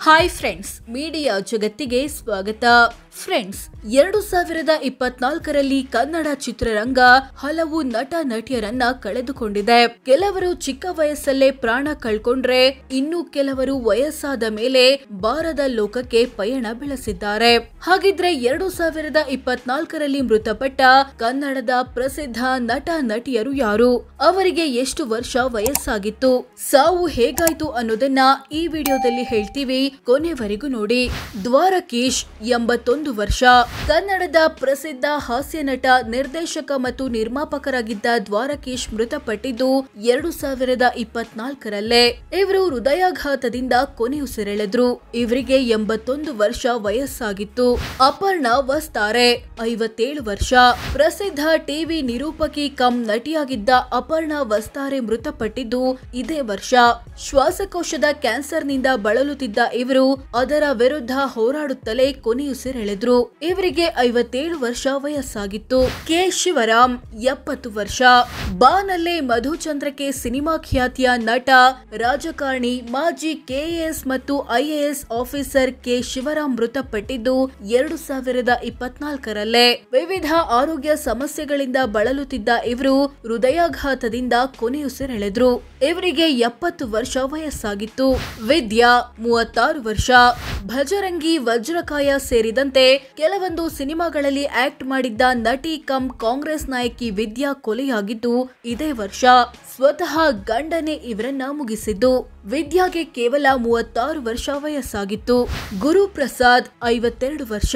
Hi friends, media ಜಗತ್ತಿಗೆ ಸ್ವಾಗತ. Friends, 2024ರಲ್ಲಿ Kannada ಚಿತ್ರರಂಗ ಹಲವು ನಟ ನಟಿಯರನ್ನ ಕಳೆದುಕೊಂಡಿದೆ. ಕೆಲವರು ಚಿಕ್ಕ ವಯಸ್ಸಲ್ಲೇ ಪ್ರಾಣ ಕಳ್ಕೊಂಡ್ರೆ, ಇನ್ನು ಕೆಲವರು ವಯಸ್ಸಾದ ಮೇಲೆ ಬಾರದ ಲೋಕಕ್ಕೆ ಪಯಣ ಬೆಳೆಸಿದ್ದಾರೆ. ಹಾಗಿದ್ರೆ 2024ರಲ್ಲಿ ಮೃತಪಟ್ಟ ಕನ್ನಡದ ಪ್ರಸಿದ್ಧ ನಟ ನಟಿಯರು ಯಾರು? ಅವರಿಗೆ ಎಷ್ಟು ವರ್ಷ ವಯಸ್ಸಾಗಿತ್ತು? ಸಾವು ಹೇಗಾಯ್ತು ಅನ್ನೋದನ್ನ ಈ ವಿಡಿಯೋದಲ್ಲಿ ಹೇಳ್ತೀವಿ, ಕೊನೆವರೆಗೂ ನೋಡಿ. ದ್ವಾರಕೀಶ್ 81 ವರ್ಷ. ಕನ್ನಡದ ಪ್ರಸಿದ್ಧ ಹಾಸ್ಯ ನಟ, ನಿರ್ದೇಶಕ ಮತ್ತು ನಿರ್ಮಾಪಕರಾಗಿದ್ದ ದ್ವಾರಕೀಶ್ ಮೃತಪಟ್ಟಿದ್ದು 2024ರಲ್ಲೇ. ಇವರು ಹೃದಯಾಘಾತದಿಂದ ಕೊನೆಯುಸಿರೆಳೆದ್ರು. ಇವರಿಗೆ 81 ವರ್ಷ ವಯಸ್ಸಾಗಿತ್ತು. ಅಪರ್ಣಾ ವಸ್ತಾರೆ 57 ವರ್ಷ. ಪ್ರಸಿದ್ಧ ಟಿವಿ ನಿರೂಪಕಿ ಕಮ್ ನಟಿಯಾಗಿದ್ದ ಅಪರ್ಣಾ ವಸ್ತಾರೆ ಮೃತಪಟ್ಟಿದ್ದು ಇದೇ ವರ್ಷ. ಶ್ವಾಸಕೋಶದ ಕ್ಯಾನ್ಸರ್ನಿಂದ ಬಳಲುತ್ತಿದ್ದ ಇವರು ಅದರ ವಿರುದ್ಧ ಹೋರಾಡುತ್ತಲೇ ಕೊನೆಯುಸಿರೆಳೆದ್ರು. ಇವರಿಗೆ 57 ವರ್ಷ ವಯಸ್ಸಾಗಿತ್ತು. ಕೆ ಶಿವರಾಮ್ 70 ವರ್ಷ. ಬಾನಲ್ಲೇ ಮಧುಚಂದ್ರಕೆ ಸಿನಿಮಾ ಖ್ಯಾತಿಯ ನಟ, ರಾಜಕಾರಣಿ, ಮಾಜಿ ಕೆಎಎಸ್ ಮತ್ತು ಐಎಎಸ್ ಆಫೀಸರ್ ಕೆ ಶಿವರಾಮ್ ಮೃತಪಟ್ಟಿದ್ದು 2024ರಲ್ಲೇ. ವಿವಿಧ ಆರೋಗ್ಯ ಸಮಸ್ಯೆಗಳಿಂದ ಬಳಲುತ್ತಿದ್ದ ಇವರು ಹೃದಯಾಘಾತದಿಂದ ಕೊನೆಯುಸಿರೆಳೆದ್ರು. ಇವರಿಗೆ 70 ವರ್ಷ ವಯಸ್ಸಾಗಿತ್ತು. ವಿದ್ಯಾ 36 ವರ್ಷ. ಭಜರಂಗಿ, ವಜ್ರಕಾಯ ಸೇರಿದಂತೆ ಕೆಲವೊಂದು ಸಿನಿಮಾಗಳಲ್ಲಿ ಆಕ್ಟ್ ಮಾಡಿದ್ದ ನಟಿ ಕಮ್ ಕಾಂಗ್ರೆಸ್ ನಾಯಕಿ ವಿದ್ಯಾ ಕೊಲೆಯಾಗಿದ್ದು ಇದೇ ವರ್ಷ. ಸ್ವತಃ ಗಂಡನೇ ಇವರನ್ನ ಮುಗಿಸಿದ್ದು. ವಿದ್ಯಾಗೆ ಕೇವಲ 36 ವರ್ಷ ವಯಸ್ಸಾಗಿತ್ತು. ಗುರುಪ್ರಸಾದ್ 52 ವರ್ಷ.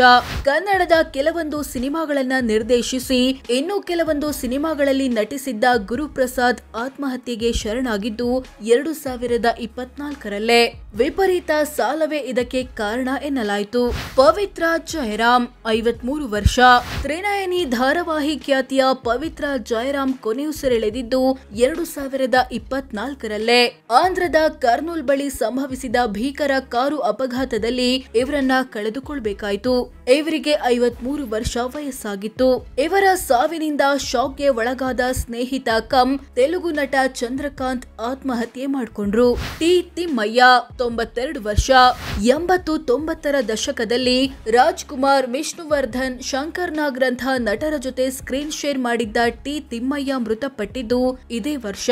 ಕನ್ನಡದ ಕೆಲವೊಂದು ಸಿನಿಮಾಗಳನ್ನ ನಿರ್ದೇಶಿಸಿ ಇನ್ನು ಕೆಲವೊಂದು ಸಿನಿಮಾಗಳಲ್ಲಿ ನಟಿಸಿದ್ದ ಗುರುಪ್ರಸಾದ್ ಆತ್ಮಹತ್ಯೆಗೆ ಶರಣಾಗಿದ್ದು 2024ರಲ್ಲೇ. ವಿಪರೀತ ಸಾಲವೇ ಇದಕ್ಕೆ ಕಾರಣ ಎನ್ನಲಾಯಿತು. ಪವಿತ್ರ ಜಯರಾಮ್ 53 ವರ್ಷ. ತ್ರಿನಯನಿ ಧಾರಾವಾಹಿ ಖ್ಯಾತಿಯ ಪವಿತ್ರ ಜಯರಾಮ್ ಕೊನೆಯುಸಿರೆಳೆದಿದ್ದು 2024ರಲ್ಲೇ. ಆಂಧ್ರದ ಕರ್ನೂಲ್ ಬಳಿ ಸಂಭವಿಸಿದ ಭೀಕರ ಕಾರು ಅಪಘಾತದಲ್ಲಿ ಇವರನ್ನ ಕಳೆದುಕೊಳ್ಬೇಕಾಯಿತು. ಇವರಿಗೆ 53 ವರ್ಷ ವಯಸ್ಸಾಗಿತ್ತು. ಇವರ ಸಾವಿನಿಂದ ಶಾಕ್ಗೆ ಒಳಗಾದ ಸ್ನೇಹಿತ ಕಮ್ ತೆಲುಗು ನಟ ಚಂದ್ರಕಾಂತ್ ಆತ್ಮಹತ್ಯೆ ಮಾಡಿಕೊಂಡ್ರು. ಟಿ ತಿಮ್ಮಯ್ಯ 92 ವರ್ಷ. 80-90ರ ದಶಕದಲ್ಲಿ ರಾಜ್ಕುಮಾರ್, ವಿಷ್ಣುವರ್ಧನ್, ಶಂಕರ್ ನಾಗ್ರಂಥ ನಟರ ಜೊತೆ ಸ್ಕ್ರೀನ್ ಶೇರ್ ಮಾಡಿದ್ದ ಟಿ ತಿಮ್ಮಯ್ಯ ಮೃತಪಟ್ಟಿದ್ದು ಇದೇ ವರ್ಷ.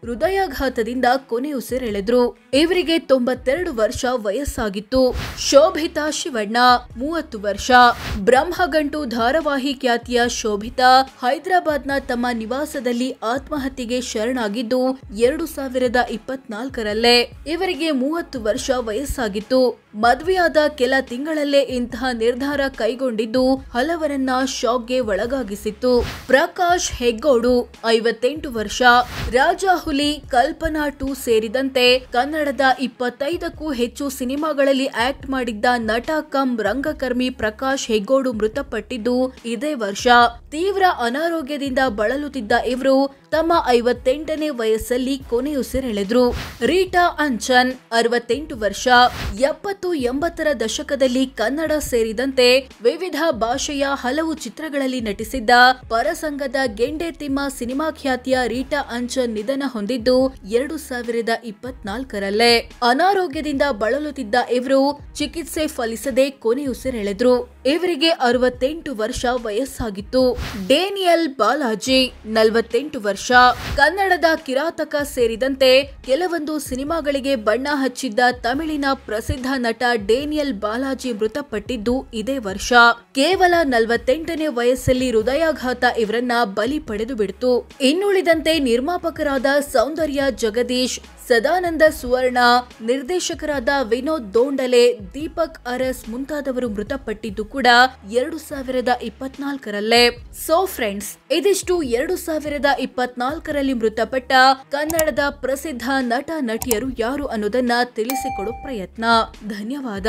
ಹೃದಯಾಘಾತದಿಂದ ಕೊನೆಯುಸಿರೆಳೆದ್ರು. ಇವರಿಗೆ 92 ವರ್ಷ ವಯಸ್ಸಾಗಿತ್ತು. ಶೋಭಿತಾ ಶಿವಣ್ಣ 30 ವರ್ಷ. ಬ್ರಹ್ಮಗಂಟು ಧಾರಾವಾಹಿ ಖ್ಯಾತಿಯ ಶೋಭಿತಾ ಹೈದರಾಬಾದ್ನ ತಮ್ಮ ನಿವಾಸದಲ್ಲಿ ಆತ್ಮಹತ್ಯೆಗೆ ಶರಣಾಗಿದ್ದು 2024ರಲ್ಲೇ. ಇವರಿಗೆ 30 ವರ್ಷ ವಯಸ್ಸಾಗಿತ್ತು. ಮದುವೆಯಾದ ಕೆಲ ತಿಂಗಳಲ್ಲೇ ಇಂತಹ ನಿರ್ಧಾರ ಕೈಗೊಂಡಿದ್ದು ಹಲವರನ್ನ ಶಾಕ್ಗೆ ಒಳಗಾಗಿಸಿತ್ತು. ಪ್ರಕಾಶ್ ಹೆಗ್ಗೋಡು 58 ವರ್ಷ. ರಾಜಾಹುಲಿ, ಕಲ್ಪನಾ 2 ಸೇರಿದಂತೆ ಕನ್ನಡದ 25ಕ್ಕೂ ಹೆಚ್ಚು ಸಿನಿಮಾಗಳಲ್ಲಿ ಆಕ್ಟ್ ಮಾಡಿದ್ದ ನಟ ಕಮ್ ರಂಗಕರ್ಮಿ ಪ್ರಕಾಶ್ ಹೆಗ್ಗೋಡು ಮೃತಪಟ್ಟಿದ್ದು ಇದೇ ವರ್ಷ. ತೀವ್ರ ಅನಾರೋಗ್ಯದಿಂದ ಬಳಲುತ್ತಿದ್ದ ಇವರು ತಮ್ಮ 58ನೇ ವಯಸ್ಸಲ್ಲಿ ಕೊನೆಯುಸಿರೆಳೆದ್ರು. ರೀಟಾ ಅಂಚನ್ 68 ವರ್ಷ. 70-80ರ ದಶಕದಲ್ಲಿ ಕನ್ನಡ ಸೇರಿದಂತೆ ವಿವಿಧ ಭಾಷೆಯ ಹಲವು ಚಿತ್ರಗಳಲ್ಲಿ ನಟಿಸಿದ್ದ ಪರಸಂಗದ ಗೆಂಡೆ ತಿಮ್ಮ ಸಿನಿಮಾ ಖ್ಯಾತಿಯ ರೀಟಾ ಅಂಚನ್ ನಿಧನ ಹೊಂದಿದ್ದು 2024ರಲ್ಲೇ. ಅನಾರೋಗ್ಯದಿಂದ ಬಳಲುತ್ತಿದ್ದ ಇವರು ಚಿಕಿತ್ಸೆ ಫಲಿಸದೆ ಕೊನೆಯುಸಿರೆಳೆದ್ರು. ಇವರಿಗೆ 68 ವರ್ಷ ವಯಸ್ಸಾಗಿತ್ತು. ಡೇನಿಯಲ್ ಬಾಲಾಜಿ 48 ವರ್ಷ. ಕನ್ನಡದ ಕಿರಾತಕ ಸೇರಿದಂತೆ ಕೆಲವೊಂದು ಸಿನಿಮಾಗಳಿಗೆ ಬಣ್ಣ ಹಚ್ಚಿದ್ದ ತಮಿಳಿನ ಪ್ರಸಿದ್ಧ ನಟ ಡೇನಿಯಲ್ ಬಾಲಾಜಿ ಮೃತಪಟ್ಟಿದ್ದು ಇದೇ ವರ್ಷ. ಕೇವಲ 48ನೇ ವಯಸ್ಸಲ್ಲಿ ಹೃದಯಾಘಾತ ಇವರನ್ನ ಬಲಿ ಪಡೆದು ಬಿಡ್ತು. ಇನ್ನುಳಿದಂತೆ ನಿರ್ಮಾಪಕರಾದ ಸೌಂದರ್ಯ ಜಗದೀಶ್, ಸದಾನಂದ ಸುವರ್ಣ, ನಿರ್ದೇಶಕರಾದ ವಿನೋದ್ ದೋಂಡಲೆ, ದೀಪಕ್ ಅರಸ್ ಮುಂತಾದವರು ಮೃತಪಟ್ಟಿದ್ದು ಕೂಡ 2024ರಲ್ಲೇ. ಸೋ ಫ್ರೆಂಡ್ಸ್, ಇದಿಷ್ಟು 2024ರಲ್ಲಿ ಮೃತಪಟ್ಟ ಕನ್ನಡದ ಪ್ರಸಿದ್ಧ ನಟ ನಟಿಯರು ಯಾರು ಅನ್ನೋದನ್ನ ತಿಳಿಸಿಕೊಡೋ ಪ್ರಯತ್ನ. ಧನ್ಯವಾದ.